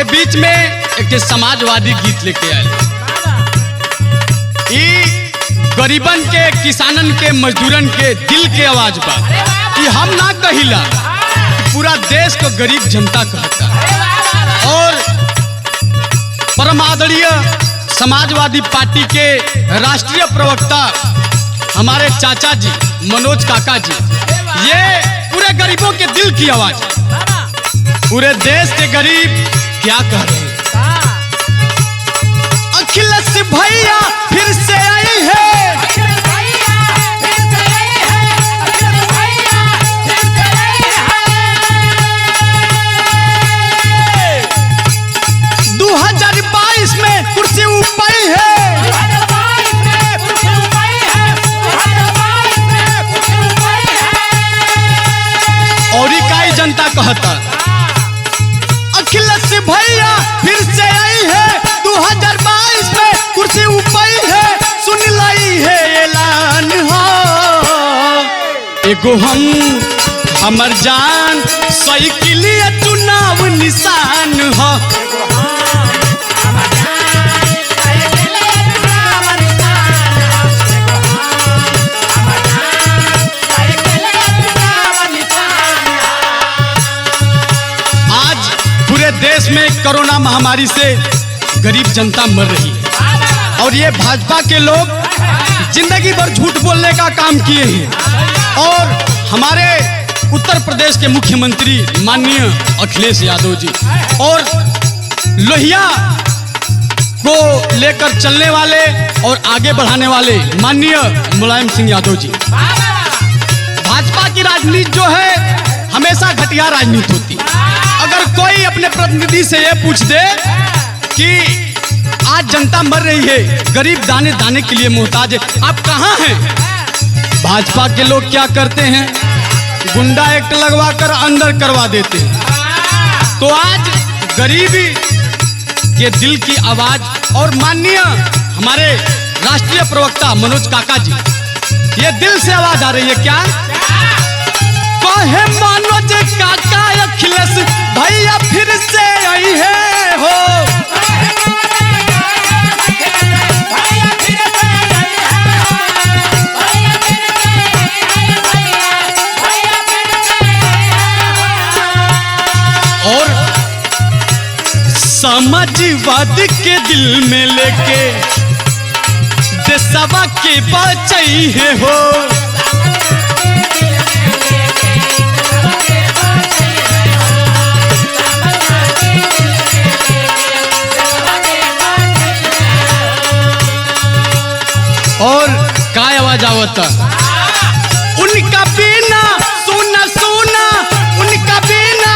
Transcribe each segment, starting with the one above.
ए बीच में एक समाजवादी गीत लेके आए। गरीबन के, किसानन के, मजदूरन के दिल के आवाज बा। कि हम ना कहिला, पूरा देश को गरीब जनता कहता। और परम आदरणीय समाजवादी पार्टी के राष्ट्रीय प्रवक्ता हमारे चाचा जी मनोज काका जी, ये पूरे गरीबों के दिल की आवाज है। पूरे देश के गरीब क्या कह रहे हैं? अखिलेश भैया फिर से आई है, 2022 में कुर्सी ऊपर है। और इकाई जनता कहता अखिलेश भैया फिर से आई है, 2022 में कुर्सी ऊपर है। सुन लाई है ऐलान हो, एगो हमर जान साइकिलिया चुनाव निशान हो। देश में कोरोना महामारी से गरीब जनता मर रही है और ये भाजपा के लोग जिंदगी भर झूठ बोलने का काम किए हैं। और हमारे उत्तर प्रदेश के मुख्यमंत्री माननीय अखिलेश यादव जी और लोहिया को लेकर चलने वाले और आगे बढ़ाने वाले माननीय मुलायम सिंह यादव जी, भाजपा की राजनीति जो है हमेशा घटिया राजनीति होती है। अगर कोई अपने प्रतिनिधि से ये पूछ दे कि आज जनता मर रही है, गरीब दाने दाने के लिए मोहताज है, आप कहाँ हैं? भाजपा के लोग क्या करते हैं? गुंडा एक्ट लगवा कर अंदर करवा देते हैं। तो आज गरीबी के दिल की आवाज और माननीय हमारे राष्ट्रीय प्रवक्ता मनोज काका जी, ये दिल से आवाज आ रही है। क्या कहे मनोज काका अखिलेश भैया फिर से आई है हो, और समाजवाद के दिल में लेके देशवा के बचाई है हो। और काय आवाज आवता उनका बिना सुना सुना, उनका बिना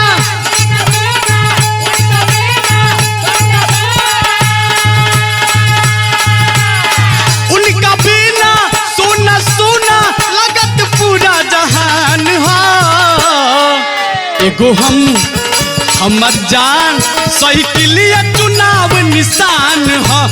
सुना सुना लगत पूरा जहान हो। एगो हमर जान साइकिलिया चुनाव निशान हो।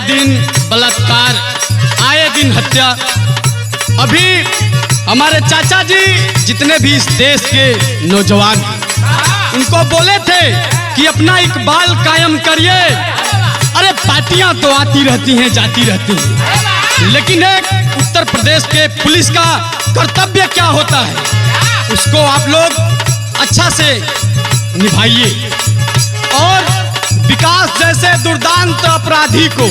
दिन बलात्कार, आए दिन हत्या। अभी हमारे चाचा जी जितने भी इस देश के नौजवान हैं, उनको बोले थे कि अपना इकबाल कायम करिए। अरे पार्टियां तो आती रहती हैं, जाती रहती हैं, लेकिन एक उत्तर प्रदेश के पुलिस का कर्तव्य क्या होता है, उसको आप लोग अच्छा से निभाइए। और विकास जैसे दुर्दांत अपराधी को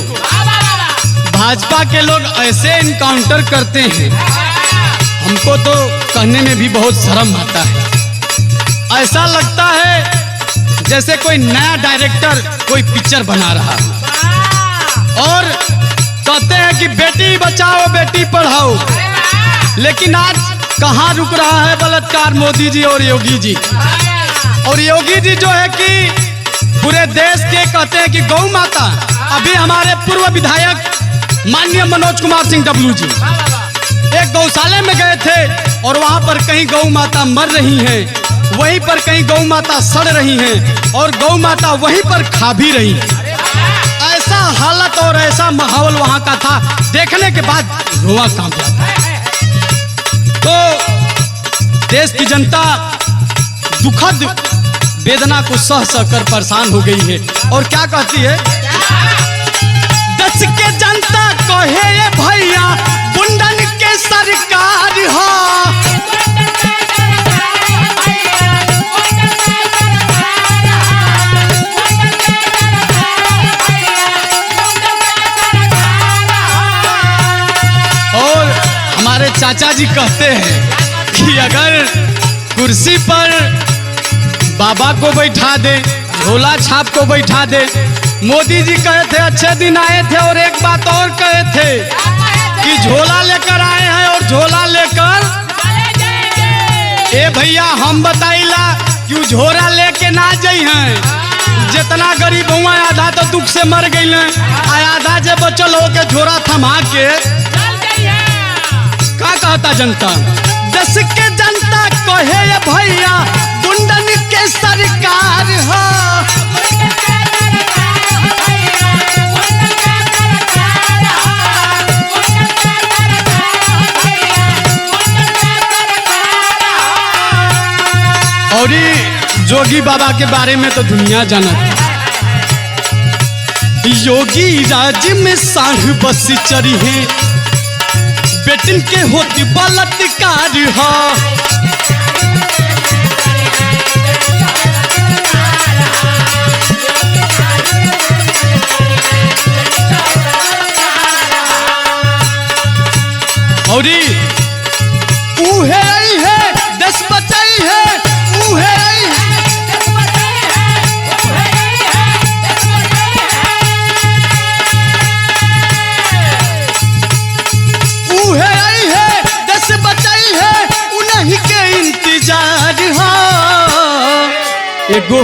भाजपा के लोग ऐसे इनकाउंटर करते हैं, हमको तो कहने में भी बहुत शर्म आता है। ऐसा लगता है जैसे कोई नया डायरेक्टर कोई पिक्चर बना रहा है और कहते हैं कि बेटी बचाओ बेटी पढ़ाओ, लेकिन आज कहाँ रुक रहा है बलात्कार? मोदी जी और योगी जी। और योगी जी जो है कि पूरे देश के कहते हैं कि गौ माता। अभी हमारे पूर्व विधायक माननीय मनोज कुमार सिंह डब्लू जी एक गौशाले में गए थे और वहां पर कहीं गौ माता मर रही हैं, वहीं पर कहीं गौ माता सड़ रही हैं और गौ माता वहीं पर खा भी रही हैं। ऐसा हालत और ऐसा माहौल वहां का था, देखने के बाद रोआ कांप जाता। तो देश की जनता दुखद वेदना को सह सह कर परेशान हो गई है और क्या कहती है, देश के जनता कहे भैया गुंडन के सरकार हो, और हमारे चाचा जी कहते हैं कि अगर कुर्सी पर बाबा को बैठा दे, झोला छाप को बैठा दे। मोदी जी कहे थे अच्छे दिन आए थे और एक बात और कहे थे कि झोला लेकर आए हैं और झोला लेकर ए भैया हम बताइला कि झोला लेके ना जाई हैं। जितना गरीब हुआ आधा तो दुख से मर गई, आधा जे बचल हो के झोरा थमा के का कहता जनता, देश के जनता कहे भैया गुंडन के सरकार हो, और जोगी बाबा के बारे में तो दुनिया जानत। योगी राज में साढ़ बस चरी है, बेटिन के होती बलात्कार हो, और उहे आई है देश बचाई है, उहे आई है देश बचाई है, उन्हीं के इंतजार हो। एगो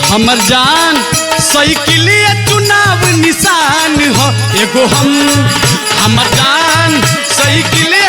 हमर जान सही के लिए चुनाव निशान हो, एगो हमर जान सही के लिए